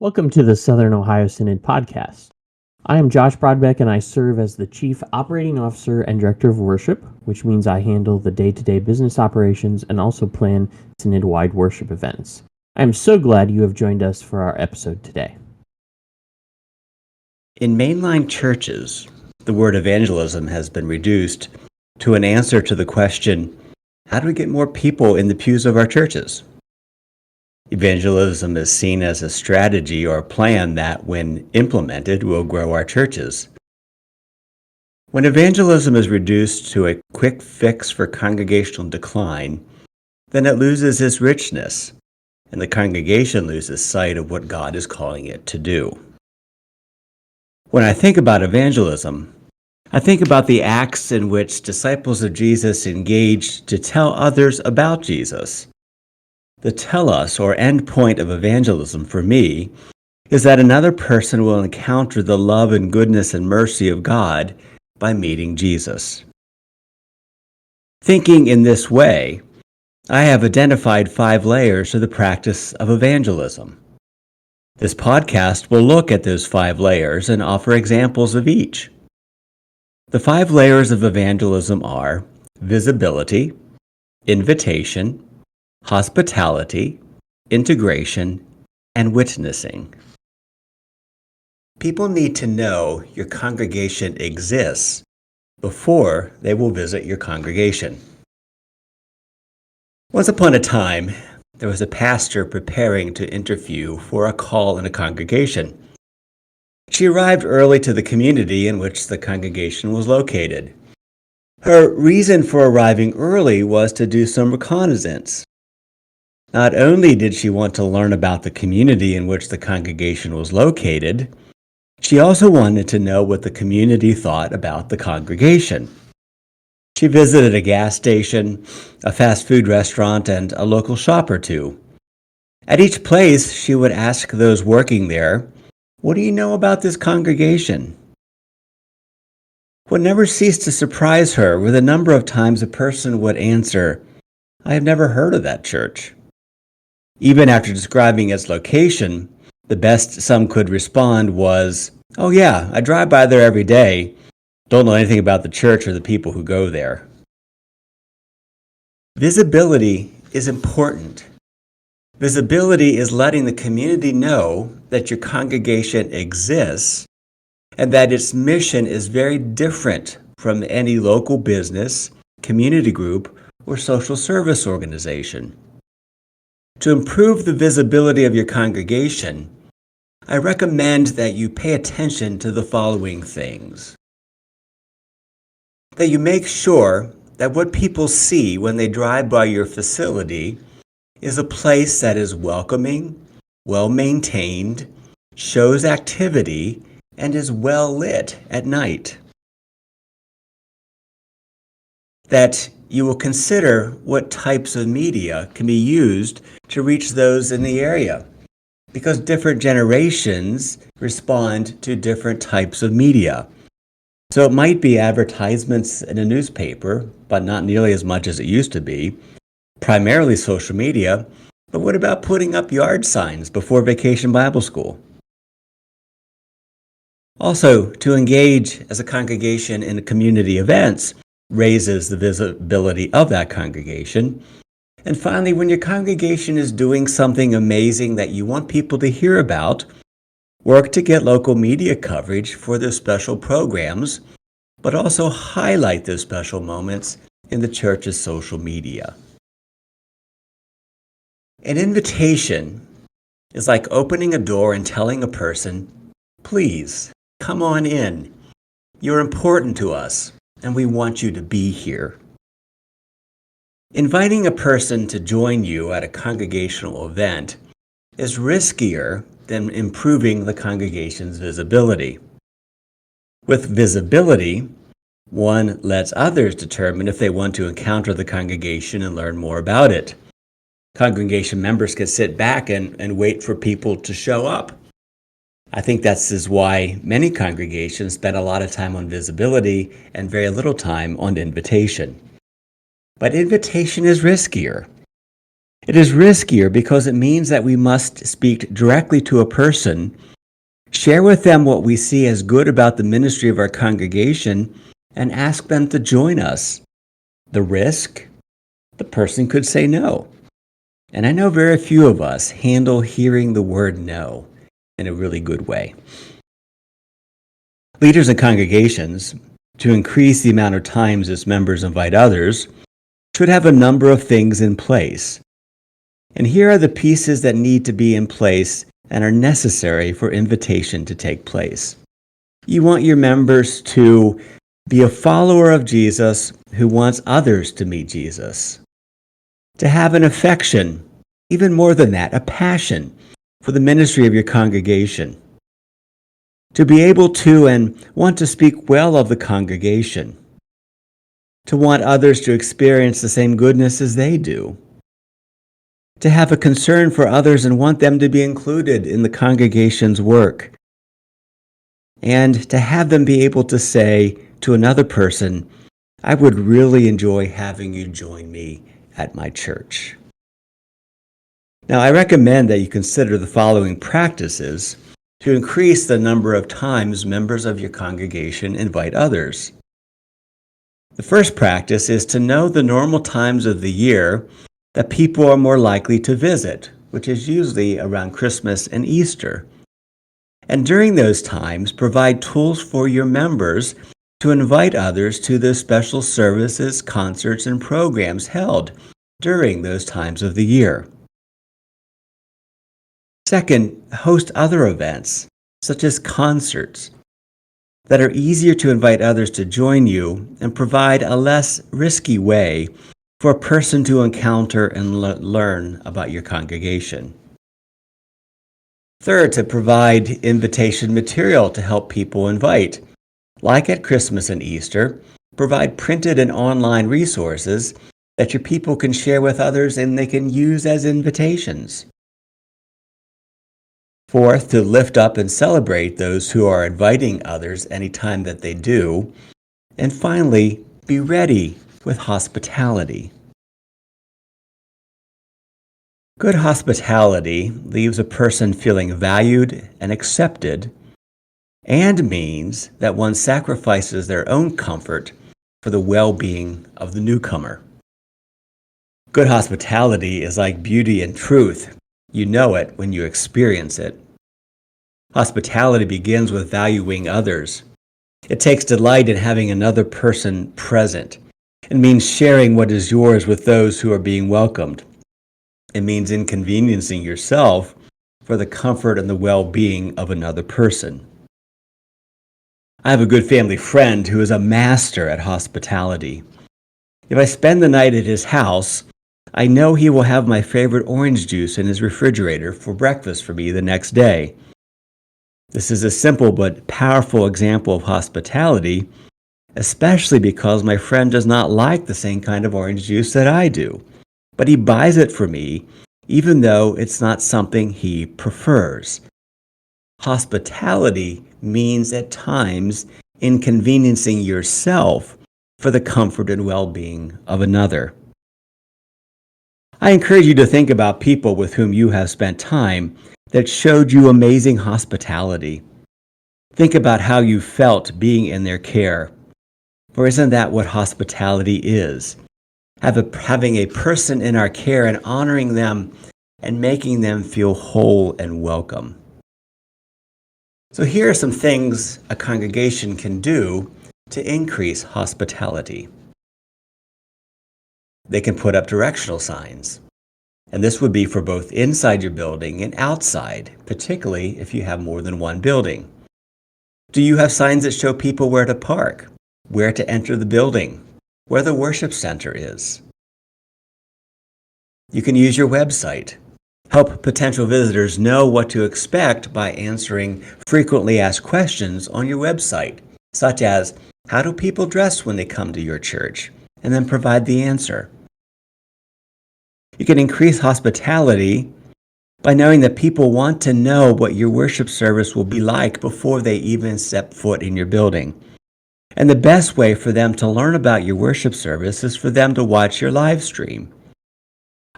Welcome to the Southern Ohio Synod podcast. I am Josh Broadbeck and I serve as the Chief Operating Officer and Director of Worship, which means I handle the day-to-day business operations and also plan Synod-wide worship events. I am so glad you have joined us for our episode today. In mainline churches, the word evangelism has been reduced to an answer to the question, how do we get more people in the pews of our churches? Evangelism is seen as a strategy or a plan that, when implemented, will grow our churches. When evangelism is reduced to a quick fix for congregational decline, then it loses its richness, and the congregation loses sight of what God is calling it to do. When I think about evangelism, I think about the acts in which disciples of Jesus engaged to tell others about Jesus. The tell-us or end point of evangelism for me is that another person will encounter the love and goodness and mercy of God by meeting Jesus. Thinking in this way, I have identified 5 layers to the practice of evangelism. This podcast will look at those 5 layers and offer examples of each. The 5 layers of evangelism are visibility, invitation, hospitality, integration, and witnessing. People need to know your congregation exists before they will visit your congregation. Once upon a time, there was a pastor preparing to interview for a call in a congregation. She arrived early to the community in which the congregation was located. Her reason for arriving early was to do some reconnaissance. Not only did she want to learn about the community in which the congregation was located, she also wanted to know what the community thought about the congregation. She visited a gas station, a fast food restaurant, and a local shop or two. At each place, she would ask those working there, "What do you know about this congregation?" What never ceased to surprise her were the number of times a person would answer, "I have never heard of that church." Even after describing its location, the best some could respond was, "Oh yeah, I drive by there every day. Don't know anything about the church or the people who go there." Visibility is important. Visibility is letting the community know that your congregation exists and that its mission is very different from any local business, community group, or social service organization. To improve the visibility of your congregation, I recommend that you pay attention to the following things. That you make sure that what people see when they drive by your facility is a place that is welcoming, well-maintained, shows activity, and is well lit at night. That you will consider what types of media can be used to reach those in the area, because different generations respond to different types of media. So it might be advertisements in a newspaper, but not nearly as much as it used to be, primarily social media, but what about putting up yard signs before Vacation Bible School? Also, to engage as a congregation in community events raises the visibility of that congregation. And finally, when your congregation is doing something amazing that you want people to hear about, work to get local media coverage for their special programs, but also highlight those special moments in the church's social media. An invitation is like opening a door and telling a person, "Please, come on in. You're important to us, and we want you to be here." Inviting a person to join you at a congregational event is riskier than improving the congregation's visibility. With visibility, one lets others determine if they want to encounter the congregation and learn more about it. Congregation members can sit back and wait for people to show up. I think that's why many congregations spend a lot of time on visibility and very little time on invitation. But invitation is riskier. It is riskier because it means that we must speak directly to a person, share with them what we see as good about the ministry of our congregation, and ask them to join us. The risk? The person could say no. And I know very few of us handle hearing the word no in a really good way. Leaders in congregations, to increase the amount of times its members invite others, should have a number of things in place. And here are the pieces that need to be in place and are necessary for invitation to take place. You want your members to be a follower of Jesus who wants others to meet Jesus. To have an affection, even more than that, a passion for the ministry of your congregation. To be able to and want to speak well of the congregation. To want others to experience the same goodness as they do. To have a concern for others and want them to be included in the congregation's work. And to have them be able to say to another person, I would really enjoy having you join me at my church. Now, I recommend that you consider the following practices to increase the number of times members of your congregation invite others. The first practice is to know the normal times of the year that people are more likely to visit, which is usually around Christmas and Easter. And during those times, provide tools for your members to invite others to the special services, concerts, and programs held during those times of the year. Second, host other events, such as concerts, that are easier to invite others to join you and provide a less risky way for a person to encounter and learn about your congregation. Third, to provide invitation material to help people invite. Like at Christmas and Easter, provide printed and online resources that your people can share with others and they can use as invitations. Fourth, to lift up and celebrate those who are inviting others anytime that they do. And finally, be ready with hospitality. Good hospitality leaves a person feeling valued and accepted, and means that one sacrifices their own comfort for the well-being of the newcomer. Good hospitality is like beauty and truth. You know it when you experience it. Hospitality begins with valuing others. It takes delight in having another person present. It means sharing what is yours with those who are being welcomed. It means inconveniencing yourself for the comfort and the well-being of another person. I have a good family friend who is a master at hospitality. If I spend the night at his house, I know he will have my favorite orange juice in his refrigerator for breakfast for me the next day. This is a simple but powerful example of hospitality, especially because my friend does not like the same kind of orange juice that I do. But he buys it for me, even though it's not something he prefers. Hospitality means at times inconveniencing yourself for the comfort and well-being of another. I encourage you to think about people with whom you have spent time that showed you amazing hospitality. Think about how you felt being in their care. For isn't that what hospitality is? Having a person in our care and honoring them and making them feel whole and welcome. So here are some things a congregation can do to increase hospitality. They can put up directional signs. And this would be for both inside your building and outside, particularly if you have more than one building. Do you have signs that show people where to park, where to enter the building, where the worship center is? You can use your website. Help potential visitors know what to expect by answering frequently asked questions on your website, such as, how do people dress when they come to your church? And then provide the answer. You can increase hospitality by knowing that people want to know what your worship service will be like before they even step foot in your building. And the best way for them to learn about your worship service is for them to watch your live stream.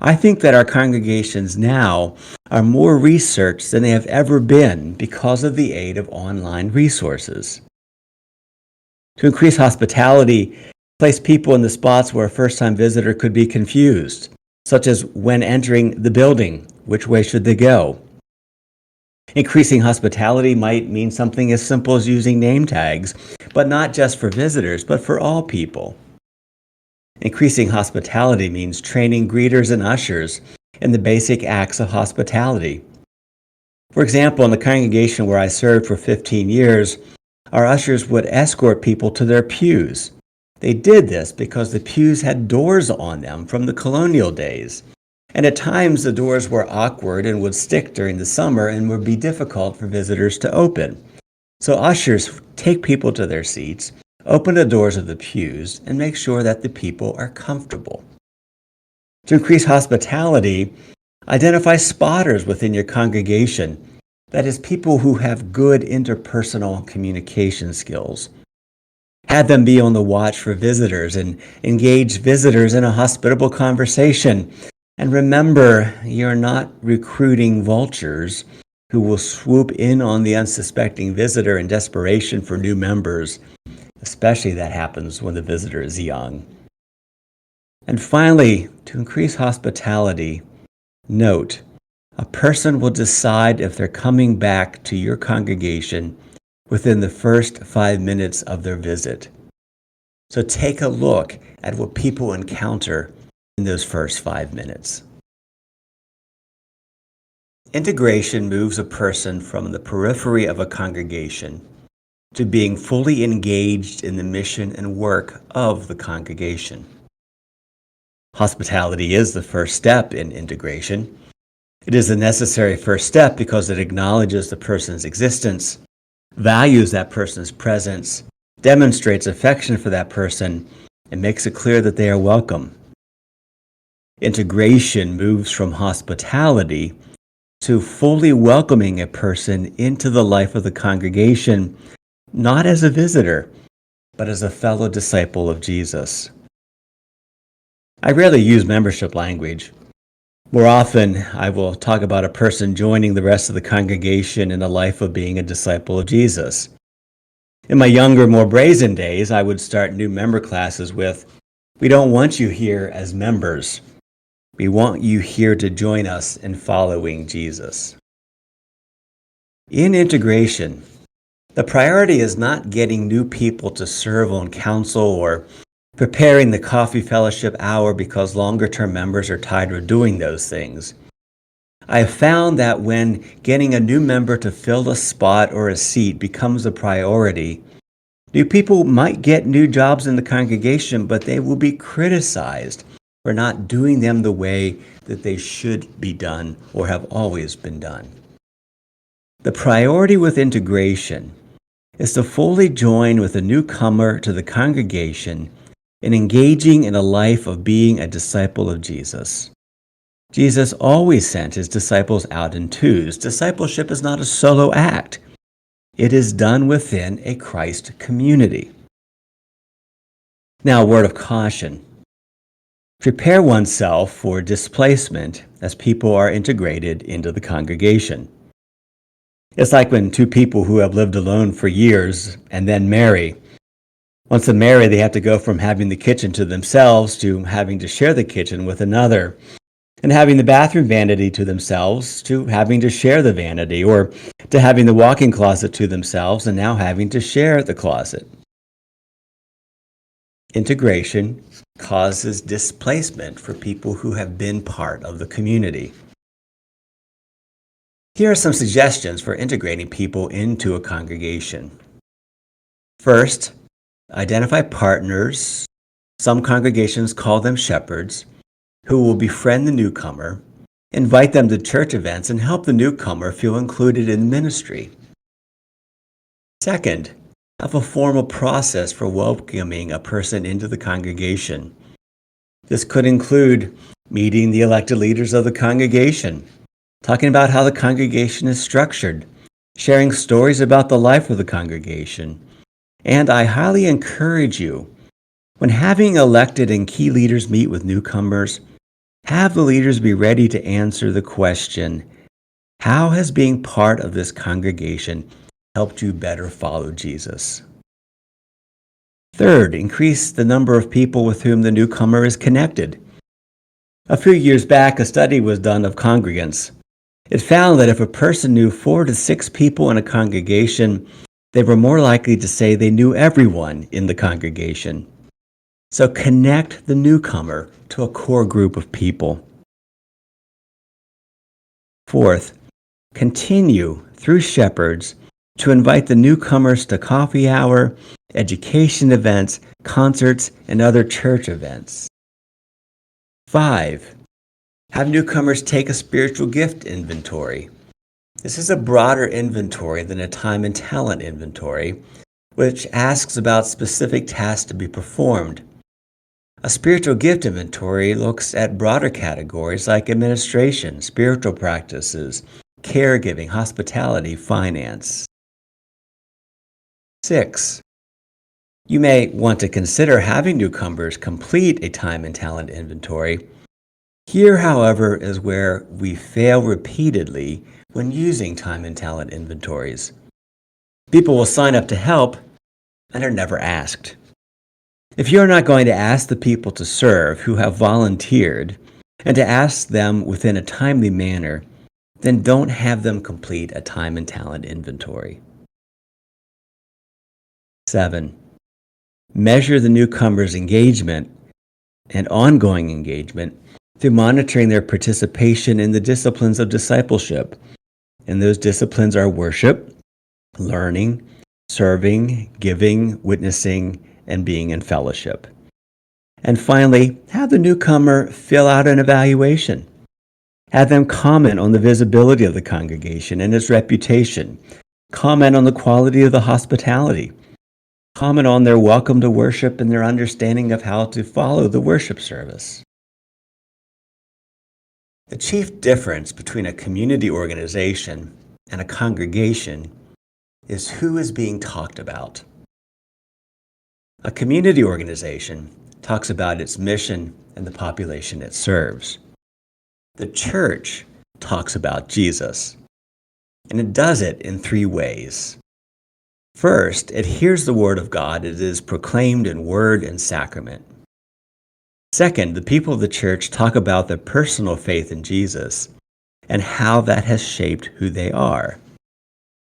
I think that our congregations now are more researched than they have ever been because of the aid of online resources. To increase hospitality, place people in the spots where a first-time visitor could be confused, such as when entering the building, which way should they go? Increasing hospitality might mean something as simple as using name tags, but not just for visitors, but for all people. Increasing hospitality means training greeters and ushers in the basic acts of hospitality. For example, in the congregation where I served for 15 years, our ushers would escort people to their pews. They did this because the pews had doors on them from the colonial days. And at times the doors were awkward and would stick during the summer and would be difficult for visitors to open. So ushers take people to their seats, open the doors of the pews, and make sure that the people are comfortable. To increase hospitality, identify spotters within your congregation. That is, people who have good interpersonal communication skills. Have them be on the watch for visitors and engage visitors in a hospitable conversation. And remember, you're not recruiting vultures who will swoop in on the unsuspecting visitor in desperation for new members. Especially that happens when the visitor is young. And finally, to increase hospitality, note, a person will decide if they're coming back to your congregation within the first 5 minutes of their visit. So take a look at what people encounter in those first 5 minutes. Integration moves a person from the periphery of a congregation to being fully engaged in the mission and work of the congregation. Hospitality is the first step in integration. It is the necessary first step because it acknowledges the person's existence, values that person's presence, demonstrates affection for that person, and makes it clear that they are welcome. Integration moves from hospitality to fully welcoming a person into the life of the congregation, not as a visitor, but as a fellow disciple of Jesus. I rarely use membership language. More often, I will talk about a person joining the rest of the congregation in a life of being a disciple of Jesus. In my younger, more brazen days, I would start new member classes with, "We don't want you here as members. We want you here to join us in following Jesus." In integration, the priority is not getting new people to serve on council or preparing the coffee fellowship hour because longer-term members are tired of doing those things. I have found that when getting a new member to fill a spot or a seat becomes a priority, new people might get new jobs in the congregation, but they will be criticized for not doing them the way that they should be done or have always been done. The priority with integration is to fully join with a newcomer to the congregation in engaging in a life of being a disciple of Jesus. Jesus always sent his disciples out in twos. Discipleship is not a solo act. It is done within a Christ community. Now, a word of caution. Prepare oneself for displacement as people are integrated into the congregation. It's like when two people who have lived alone for years and then marry. Once they marry, they have to go from having the kitchen to themselves to having to share the kitchen with another, and having the bathroom vanity to themselves to having to share the vanity, or to having the walk-in closet to themselves and now having to share the closet. Integration causes displacement for people who have been part of the community. Here are some suggestions for integrating people into a congregation. First, identify partners. Some congregations call them shepherds, who will befriend the newcomer, invite them to church events, and help the newcomer feel included in ministry. Second, have a formal process for welcoming a person into the congregation. This could include meeting the elected leaders of the congregation, talking about how the congregation is structured, sharing stories about the life of the congregation. And I highly encourage you, when having elected and key leaders meet with newcomers, Have the leaders be ready to answer the question, how has being part of this congregation helped you better follow Jesus? Third, increase the number of people with whom the newcomer is connected. A few years back, a study was done of congregants. It found that if a person knew 4 to 6 people in a congregation, they were more likely to say they knew everyone in the congregation. So connect the newcomer to a core group of people. Fourth, continue through shepherds to invite the newcomers to coffee hour, education events, concerts, and other church events. 5, have newcomers take a spiritual gift inventory. This is a broader inventory than a time and talent inventory, which asks about specific tasks to be performed. A spiritual gift inventory looks at broader categories like administration, spiritual practices, caregiving, hospitality, finance. 6, you may want to consider having newcomers complete a time and talent inventory. Here, however, is where we fail repeatedly when using time and talent inventories. People will sign up to help and are never asked. If you're not going to ask the people to serve who have volunteered and to ask them within a timely manner, then don't have them complete a time and talent inventory. 7, measure the newcomer's engagement and ongoing engagement through monitoring their participation in the disciplines of discipleship. And those disciplines are worship, learning, serving, giving, witnessing, and being in fellowship. And finally, have the newcomer fill out an evaluation. Have them comment on the visibility of the congregation and its reputation. Comment on the quality of the hospitality. Comment on their welcome to worship and their understanding of how to follow the worship service. The chief difference between a community organization and a congregation is who is being talked about. A community organization talks about its mission and the population it serves. The church talks about Jesus, and it does it in 3 ways. First, it hears the word of God as it is proclaimed in word and sacrament. Second, the people of the church talk about their personal faith in Jesus and how that has shaped who they are.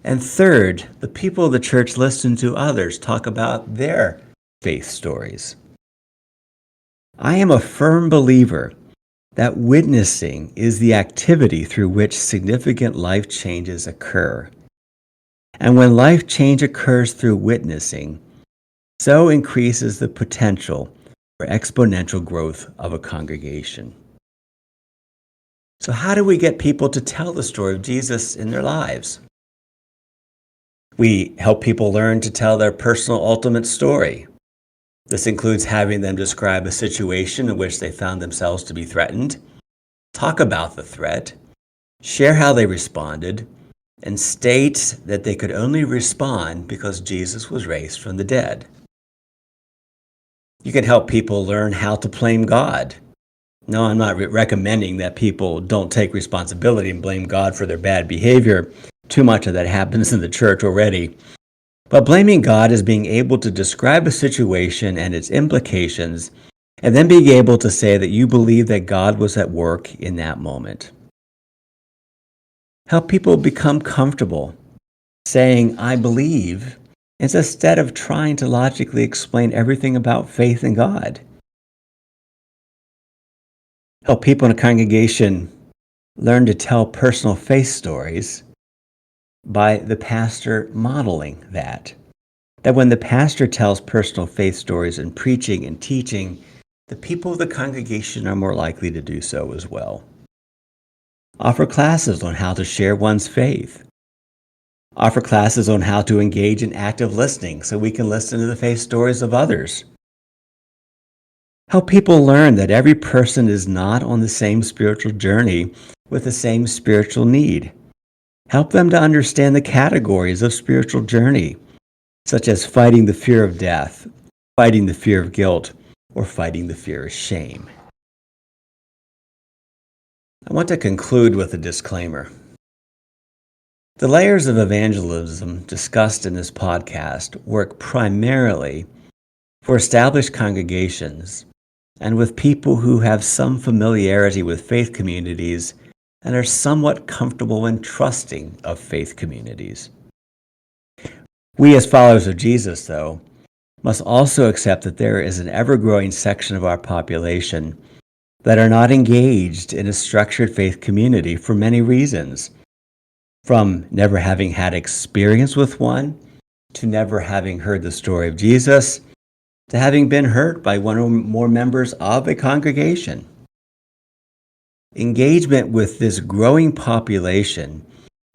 And third, the people of the church listen to others talk about their faith stories. I am a firm believer that witnessing is the activity through which significant life changes occur. And when life change occurs through witnessing, so increases the potential for exponential growth of a congregation. So how do we get people to tell the story of Jesus in their lives? We help people learn to tell their personal ultimate story. This includes having them describe a situation in which they found themselves to be threatened, talk about the threat, share how they responded, and state that they could only respond because Jesus was raised from the dead. You can help people learn how to blame God. No, I'm not recommending that people don't take responsibility and blame God for their bad behavior. Too much of that happens in the church already. But blaming God is being able to describe a situation and its implications, and then being able to say that you believe that God was at work in that moment. Help people become comfortable saying, I believe, instead of trying to logically explain everything about faith in God. Help people in a congregation learn to tell personal faith stories by the pastor modeling that. That when the pastor tells personal faith stories in preaching and teaching, the people of the congregation are more likely to do so as well. Offer classes on how to share one's faith. Offer classes on how to engage in active listening so we can listen to the faith stories of others. Help people learn that every person is not on the same spiritual journey with the same spiritual need. Help them to understand the categories of spiritual journey, such as fighting the fear of death, fighting the fear of guilt, or fighting the fear of shame. I want to conclude with a disclaimer. The layers of evangelism discussed in this podcast work primarily for established congregations and with people who have some familiarity with faith communities and are somewhat comfortable and trusting of faith communities. We as followers of Jesus, though, must also accept that there is an ever-growing section of our population that are not engaged in a structured faith community for many reasons, from never having had experience with one, to never having heard the story of Jesus, to having been hurt by one or more members of a congregation. Engagement with this growing population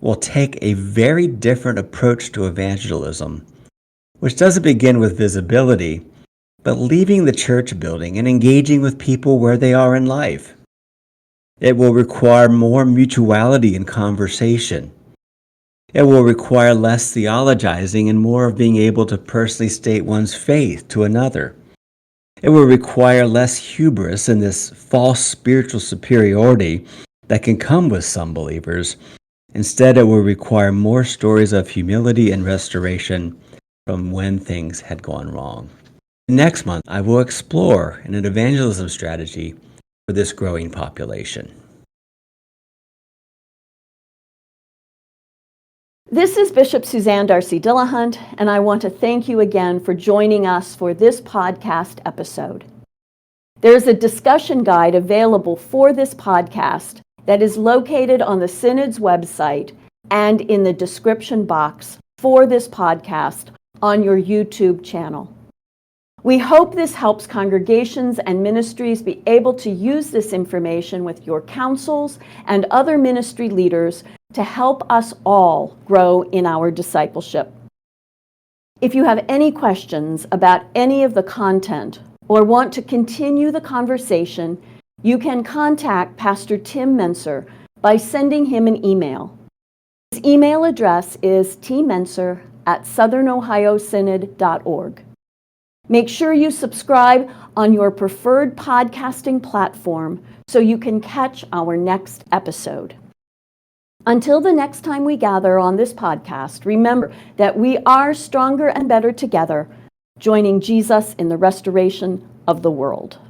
will take a very different approach to evangelism, which doesn't begin with visibility, but leaving the church building and engaging with people where they are in life. It will require more mutuality in conversation. It will require less theologizing and more of being able to personally state one's faith to another. It will require less hubris and this false spiritual superiority that can come with some believers. Instead, it will require more stories of humility and restoration from when things had gone wrong. Next month, I will explore an evangelism strategy for this growing population. This is Bishop Suzanne Darcy Dillahunt, and I want to thank you again for joining us for this podcast episode. There's a discussion guide available for this podcast that is located on the Synod's website and in the description box for this podcast on your YouTube channel. We hope this helps congregations and ministries be able to use this information with your councils and other ministry leaders to help us all grow in our discipleship. If you have any questions about any of the content or want to continue the conversation, you can contact Pastor Tim Mentzer by sending him an email. His email address is tmentzer@southernohiosynod.org. Make sure you subscribe on your preferred podcasting platform so you can catch our next episode. Until the next time we gather on this podcast, remember that we are stronger and better together, joining Jesus in the restoration of the world.